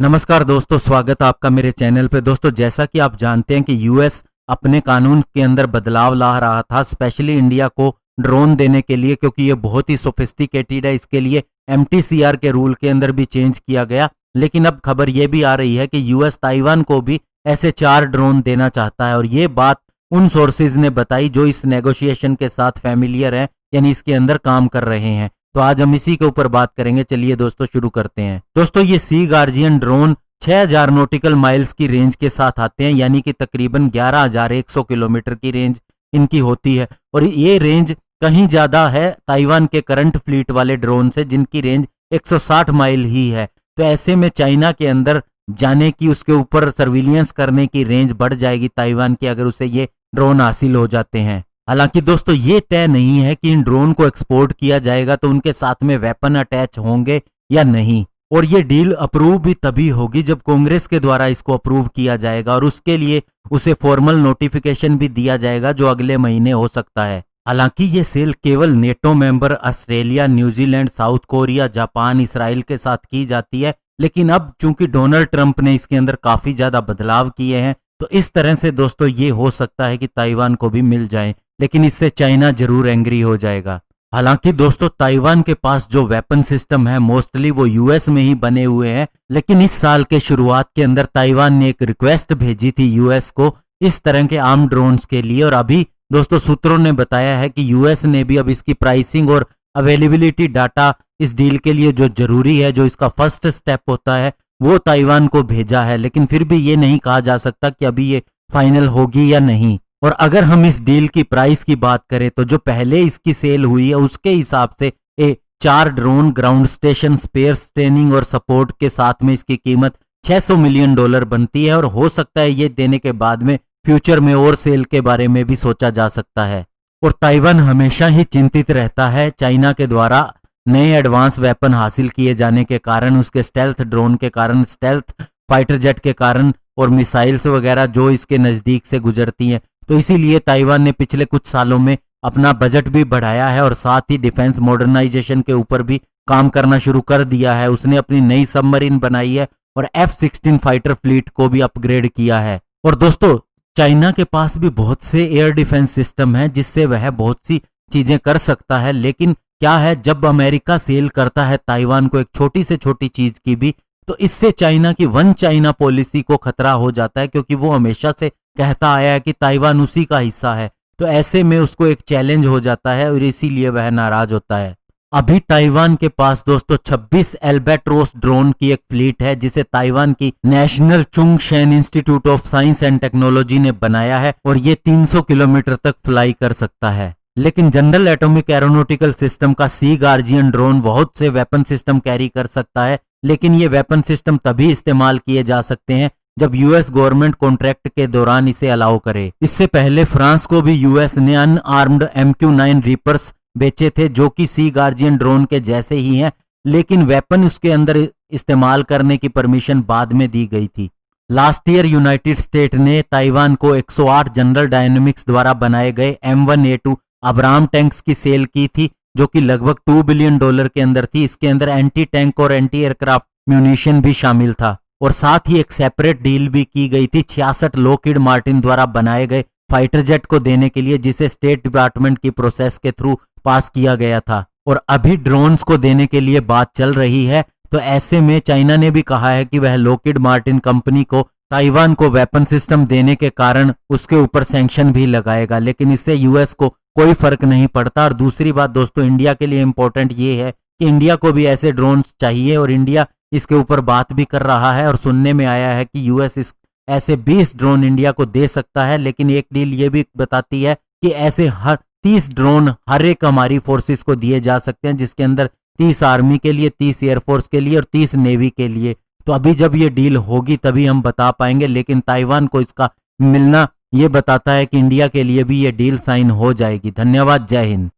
नमस्कार दोस्तों, स्वागत है आपका मेरे चैनल पे। दोस्तों, जैसा कि आप जानते हैं कि यूएस अपने कानून के अंदर बदलाव ला रहा था, स्पेशली इंडिया को ड्रोन देने के लिए, क्योंकि ये बहुत ही सोफिस्टिकेटेड है। इसके लिए एमटीसीआर के रूल के अंदर भी चेंज किया गया। लेकिन अब खबर ये भी आ रही है कि यूएस ताइवान को भी ऐसे 4 ड्रोन देना चाहता है, और ये बात उन सोर्सेज ने बताई जो इस नेगोशिएशन के साथ फैमिलियर हैं, यानी इसके अंदर काम कर रहे हैं। तो आज हम इसी के ऊपर बात करेंगे। चलिए दोस्तों शुरू करते हैं। दोस्तों, ये सी गार्जियन ड्रोन 6000 नॉटिकल माइल्स की रेंज के साथ आते हैं, यानी कि तकरीबन 11100 किलोमीटर की रेंज इनकी होती है। और ये रेंज कहीं ज्यादा है ताइवान के करंट फ्लीट वाले ड्रोन से, जिनकी रेंज 160 माइल ही है। तो ऐसे में चाइना के अंदर जाने की, उसके ऊपर सर्विलियंस करने की रेंज बढ़ जाएगी ताइवान की, अगर उसे ये ड्रोन हासिल हो जाते हैं। हालांकि दोस्तों, ये तय नहीं है कि इन ड्रोन को एक्सपोर्ट किया जाएगा तो उनके साथ में वेपन अटैच होंगे या नहीं। और ये डील अप्रूव भी तभी होगी जब कांग्रेस के द्वारा इसको अप्रूव किया जाएगा, और उसके लिए उसे फॉर्मल नोटिफिकेशन भी दिया जाएगा, जो अगले महीने हो सकता है। हालांकि ये सेल केवल NATO member Australia, New Zealand, south Korea, Japan, Israel के साथ की जाती है। लेकिन अब चूंकि डोनाल्ड ट्रंप ने इसके अंदर काफी ज्यादा बदलाव किए हैं, तो इस तरह से दोस्तों ये हो सकता है कि ताइवान को भी मिल जाए, लेकिन इससे चाइना जरूर एंग्री हो जाएगा। हालांकि दोस्तों, ताइवान के पास जो वेपन सिस्टम है मोस्टली वो यूएस में ही बने हुए हैं। लेकिन इस साल के शुरुआत के अंदर ताइवान ने एक रिक्वेस्ट भेजी थी यूएस को इस तरह के आर्म ड्रोन्स के लिए, और अभी दोस्तों सूत्रों ने बताया है कि यूएस ने भी अब इसकी प्राइसिंग और अवेलेबिलिटी डाटा इस डील के लिए जो जरूरी है, जो इसका फर्स्ट स्टेप होता है, वो ताइवान को भेजा है। लेकिन फिर भी ये नहीं कहा जा सकता कि अभी ये फाइनल होगी या नहीं। और अगर हम इस डील की प्राइस की बात करें तो जो पहले इसकी सेल हुई है उसके हिसाब से 4 drone, ground station, spares, training और सपोर्ट के साथ में इसकी कीमत $600 मिलियन बनती है। और हो सकता है ये देने के बाद में फ्यूचर में और सेल के बारे में भी सोचा जा सकता है। और ताइवान हमेशा ही चिंतित रहता है चाइना के द्वारा नए एडवांस वेपन हासिल किए जाने के कारण, उसके स्टेल्थ ड्रोन के कारण, स्टेल्थ फाइटर जेट के कारण, और मिसाइल्स वगैरह जो इसके नजदीक से गुजरती हैं। तो इसीलिए ताइवान ने पिछले कुछ सालों में अपना बजट भी बढ़ाया है, और साथ ही डिफेंस मॉडर्नाइजेशन के ऊपर भी काम करना शुरू कर दिया है। उसने अपनी नई सबमरीन बनाई है और F-16 फाइटर फ्लीट को भी अपग्रेड किया है। और दोस्तों, चाइना के पास भी बहुत से एयर डिफेंस सिस्टम हैं जिससे वह बहुत सी चीजें कर सकता है। लेकिन क्या है, जब अमेरिका सेल करता है ताइवान को एक छोटी से छोटी चीज की भी, तो इससे चाइना की वन चाइना पॉलिसी को खतरा हो जाता है, क्योंकि वो हमेशा से कहता आया है कि ताइवान उसी का हिस्सा है। तो ऐसे में उसको एक चैलेंज हो जाता है और इसीलिए वह नाराज होता है। अभी ताइवान के पास दोस्तों 26 एल्बेट्रोस ड्रोन की एक फ्लीट है, जिसे ताइवान की National Chungshan Institute of Science and Technology ने बनाया है, और ये 300 किलोमीटर तक फ्लाई कर सकता है। लेकिन जनरल एटॉमिक एरोनॉटिकल सिस्टम का सी गार्जियन ड्रोन बहुत से वेपन सिस्टम कैरी कर सकता है, लेकिन ये वेपन सिस्टम तभी इस्तेमाल किए जा सकते हैं जब यूएस गवर्नमेंट कॉन्ट्रैक्ट के दौरान इसे अलाउ करे। इससे पहले फ्रांस को भी यूएस ने अनआर्म्ड MQ-9 रीपर्स बेचे थे, जो कि सी गार्जियन ड्रोन के जैसे ही हैं, लेकिन वेपन उसके अंदर इस्तेमाल करने की परमिशन बाद में दी गई थी। लास्ट ईयर यूनाइटेड स्टेट ने ताइवान को 108 जनरल डायनेमिक्स द्वारा बनाए गए M1A2 अब्राम टैंक्स की सेल की थी, जो कि लगभग $2 बिलियन के अंदर थी। इसके अंदर एंटी टैंक और एंटी एयरक्राफ्ट म्यूनिशन भी शामिल था। और साथ ही एक सेपरेट डील भी की गई थी 66 लॉकहीड मार्टिन द्वारा बनाए गए फाइटर जेट को देने के लिए, जिसे स्टेट डिपार्टमेंट की प्रोसेस के थ्रू पास किया गया था। और अभी ड्रोन्स को देने के लिए बात चल रही है। तो ऐसे में चाइना ने भी कहा है कि वह लॉकहीड मार्टिन कंपनी को ताइवान को वेपन सिस्टम देने के कारण उसके ऊपर सैंक्शन भी लगाएगा, लेकिन इससे यूएस को कोई फर्क नहीं पड़ता। और दूसरी बात दोस्तों, इंडिया के लिए इंपॉर्टेंट ये है कि इंडिया को भी ऐसे ड्रोन्स चाहिए, और इंडिया इसके ऊपर बात भी कर रहा है। और सुनने में आया है कि यूएस ऐसे 20 ड्रोन इंडिया को दे सकता है। लेकिन एक डील ये भी बताती है कि ऐसे हर 30 ड्रोन हर एक हमारी फोर्सेस को दिए जा सकते हैं, जिसके अंदर 30 आर्मी के लिए, 30 एयरफोर्स के लिए और 30 नेवी के लिए। तो अभी जब ये डील होगी तभी हम बता पाएंगे, लेकिन ताइवान को इसका मिलना ये बताता है कि इंडिया के लिए भी ये डील साइन हो जाएगी। धन्यवाद, जय हिंद।